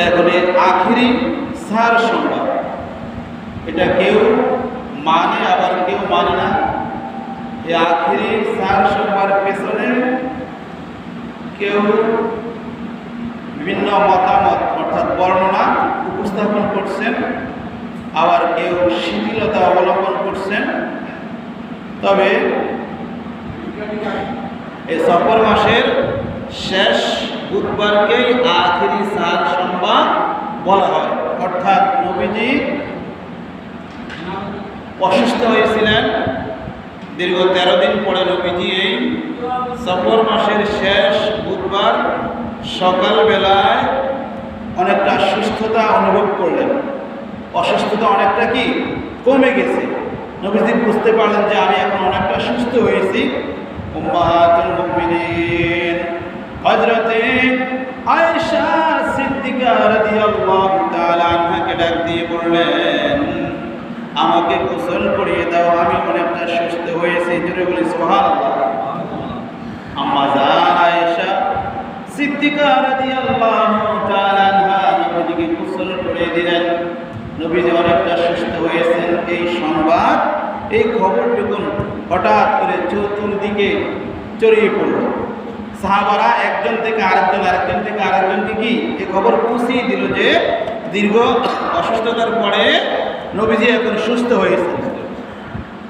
এখন এই আখিরি সার সংবাদ, এটা কেউ মানে আবার কেউ মানে না। এই আখিরি সার সংবাদ পেছনে কেউ বিভিন্ন মতামত অর্থাৎ বর্ণনা উপস্থাপন করছেন, আবার কেউ শিথিলতা অবলম্বন করছেন। তবে এই সফর মাসের শেষ বুধবারকেই আখিরি সার সংবাদ বলা হয়। অর্থাৎ নবীজি অসুস্থ হয়েছিলেন, দীর্ঘ 13 দিন পরে নবীজি এই সফর মাসের শেষ বুধবার সকালবেলায় অনেকটা সুস্থতা অনুভব করলেন। অসুস্থতা অনেকটা কি কমে গেছে। নবীজি বুঝতে পারলেন যে আমি এখন অনেকটা সুস্থ হয়েছি। উম্মাহাতুল মুমিনিন হযরতে আয়েশা সিদ্দিকা রাদিয়াল্লাহু তাআলা আনহাকে ডাক দিয়ে বললেন, আমাকে গোসল করিয়ে দাও, আমি অনেকটা সুস্থ হয়েছি। জোরে বলি সুবহানাল্লাহ। আম্মা জান আয়েশা সিদ্দিকা রাদিয়াল্লাহু তাআলা আনহা নবীজিকে গোসল করিয়ে দিলেন। নবীজি অনেকটা সুস্থ হয়েছেন এই সংবাদ, এই খবরটুকুন হঠাৎ করে চতুর্দিকে ছড়িয়ে পড়ল। সাহাবারা একজন থেকে আরেকজন, আরেকজন থেকে আরেকজনকে কি এই খবর পৌঁছিয়ে দিল যে দীর্ঘ অসুস্থতার পরে নবীজি এখন সুস্থ হয়েছেন।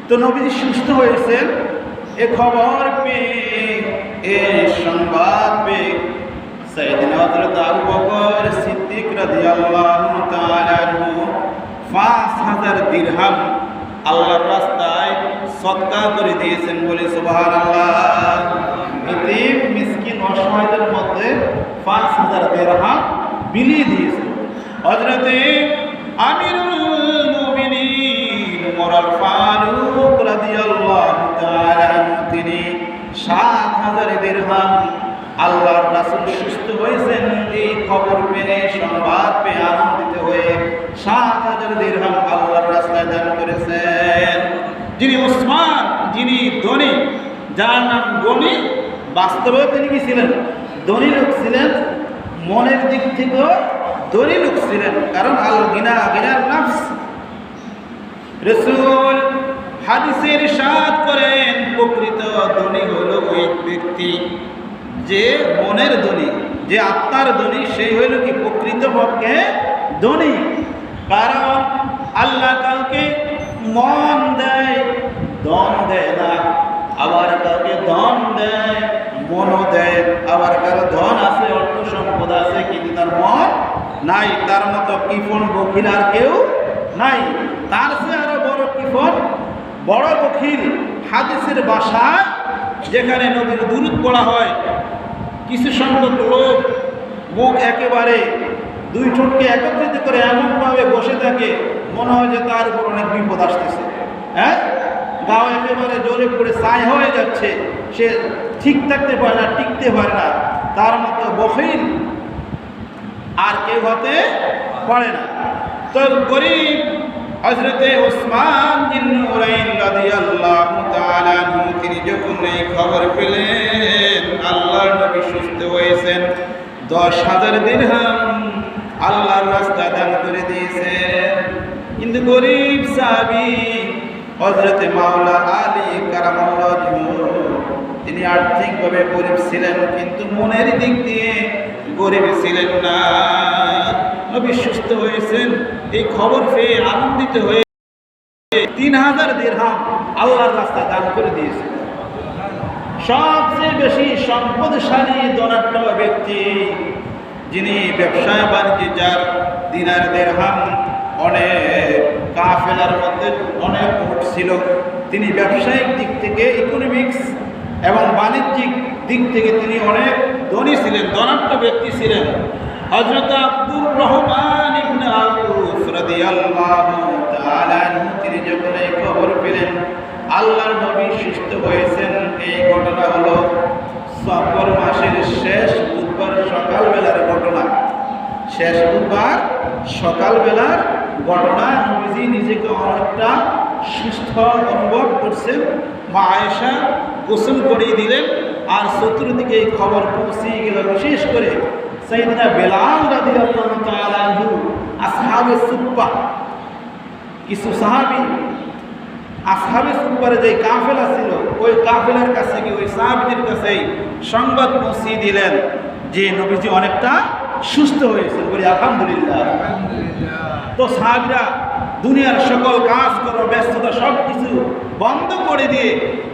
তো নবীজি সুস্থ হয়েছেন এ খবর পেয়ে, এ সংবাদ পেয়ে সাইয়েদনা হযরত আবু বকর সিদ্দিক রাদিয়াল্লাহু তাআলা আনহু 5000 দিরহাম আল্লাহর রাস্তায় সদকা করে দিয়েছেন। বলে সুবহানাল্লাহ। এতিম মিসকিন অসহায়দের মধ্যে 5000 দিরহাম বিলিয়ে দিয়েছেন। হযরতে আমিরুল মুমিনিন ওমর আল ফারুক রাদিয়াল্লাহু তাআলা আনহু তিনি 7000 দিরহাম আল্লাহর রাসূল সুস্থ হয়েছেন এই খবর পেয়ে, সংবাদ পেয়ে আনন্দিত হয়ে 7000 দিরহাম আল্লাহর রাস্তায় দান করেছেন। যিনি উসমান, যিনি ধনী, যার নাম গনি, বাস্তবেও তিনি কি ছিলেন? ধনী লোক ছিলেন। মনের দিক থেকেও ধনী লোক ছিলেন, কারণ আল গিনা গিনার নাফস। রাসূল হাদিসে ইরশাদ করেন, প্রকৃত ধনী হলো ওই ব্যক্তি যে মনের ধনী, যে আত্মার ধনী, সেই হইল কি প্রকৃতপক্ষে ধনী। কারণ আল্লাহ কাউকে মন দেয়, ধন দেয় না। আবার কাউকে ধন দেয়, মনও দেয়। আবার কারো ধন আছে, অর্থ সম্পদ আছে, কিন্তু তার মন নাই। তার মতো কিফন বখিল আর কেউ নাই। তার চেয়ে আরো বড় কিফন, বড় বখিল হাদিসের ভাষায় যেখানে নবীর দুরূদ পড়া হয়, কিছু সংখ্যক লোক মুখ একেবারে দুই ঠোঁটকে একত্রিত করে এমনভাবে বসে থাকে মনে হয় যে তার উপর অনেক বিপদ আসতেছে। হ্যাঁ, গাও একেবারে জ্বলে পড়ে ছাই হয়ে যাচ্ছে, সে ঠিক থাকতে পারে না, টিকতে পারে না। তার মতো বখিল আর কেউ হতে পারে না। তো গরিব হযরতে উসমান বিন নুরাইন রাদিয়াল্লাহু তাআলা আনহু তিনি যখন এই খবর পেলেন আল্লাহর নবী সুস্থ হয়েছেন, 10,000 দিরহাম আল্লাহর রাস্তায় দান করে দিয়েছেন। কিন্তু গরিব সাহাবী হযরতে মাওলা আলী কারামাল্লাহু ওয়াজহু তিনি আর্থিকভাবে গরিব ছিলেন, কিন্তু মনের দিক দিয়ে গরিব ছিলেন না। নবী সুস্থ হয়েছেন এই খবর পেয়ে আনন্দিত হয়ে 3000 দিরহাম আল্লাহর রাস্তায় দান করে দিয়েছেন। সবচেয়ে বেশি সম্পদশালী ধনাঢ্য ব্যক্তি, যিনি ব্যবসা বাণিজ্যে যার দিনার দিরহাম অনেক কাফেলার মধ্যে অনেক উট ছিল, তিনি ব্যবসায়িক দিক থেকে, ইকোনমিক্স এবং বাণিজ্যিক দিক থেকে তিনি অনেক ধনী ছিলেন, ধনাঢ্য ব্যক্তি ছিলেন। হযরত আব্দুর রহমান ইবনে আউফ রাদিয়াল্লাহু তাআলা আনহু তিনি যখন এই খবর পেলেন আল্লাহর নবী সুস্থ হয়েছেন, এই ঘটনা হলো সফর মাসের শেষ বুধবার সকালবেলার ঘটনা। শেষ বুধবার সকালবেলার ঘটনা। নবীজি নিজেকে অনেকটা সুস্থ অনুভব করছেন। মা আয়েশা গোসল করিয়ে দিলেন, আর চতুর্দিকে এই খবর পৌঁছিয়ে গেল। বিশেষ করে সাইয়েদনা বেলাল রাদিয়াল্লাহু তাআলা আনহু আসহাবে সুফফা কিছু সাহাবী আসহাবে সুফফার যে কাফেলা ছিল ওই কাফেলার কাছে গিয়ে ওই সাহাবীদের কাছে সংবাদ পৌঁছে দিলেন যে নবীজি অনেকটা সুস্থ হয়েছে। বলি আলহামদুলিল্লাহ। তো সাহাবীরা দুনিয়ার সকল কাজ করো ব্যস্ততা সব কিছু বন্ধ করে দিয়ে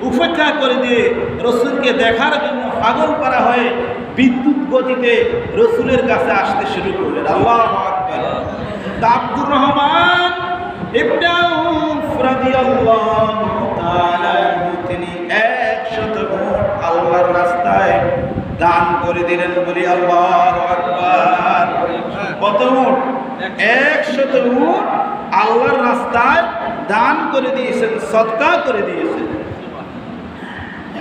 উপেক্ষা করে দিয়ে রসুলকে দেখার জন্য পাগল করা হয়ে বিদ্যুৎ গতিতে রসুলের কাছে আসতে শুরু করলেন। আল্লাহু আকবার। তা আব্দুর রহমান ইবনে আউফ রাদিয়াল্লাহু তাআলা তিনি 100 উট আল্লাহর রাস্তায় দান করে দিলেন। বলি আল্লাহু আকবার। কত উট? 100 উট আল্লাহর রাস্তায় দান করে দিয়েছেন, সদকা করে দিয়েছেন।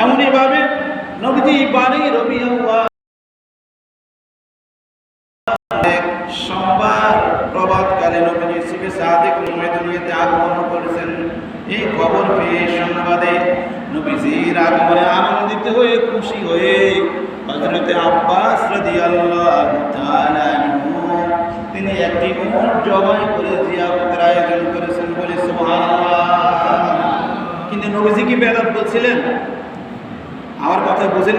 এমনই ভাবে নবীজি বাড়ি রবিউল্লাহ সোমবার প্রভাতকালে নবীজি সুবে সাদিক দুনিয়াতে আগমন করেছেন। এই খবর পেয়ে সংবাদে নবীজির আগমনে আনন্দিত হয়ে খুশি হয়ে হযরত আব্বাস রাদিয়াল্লাহু তাআলা তিনি একটি উট জবাই করে জিয়ারতের আয়োজন করেছেন। বলে সুবহানাল্লাহ। কিন্তু নবীজি কি বেদাত বলছিলেন? আমার কথা বুঝেন।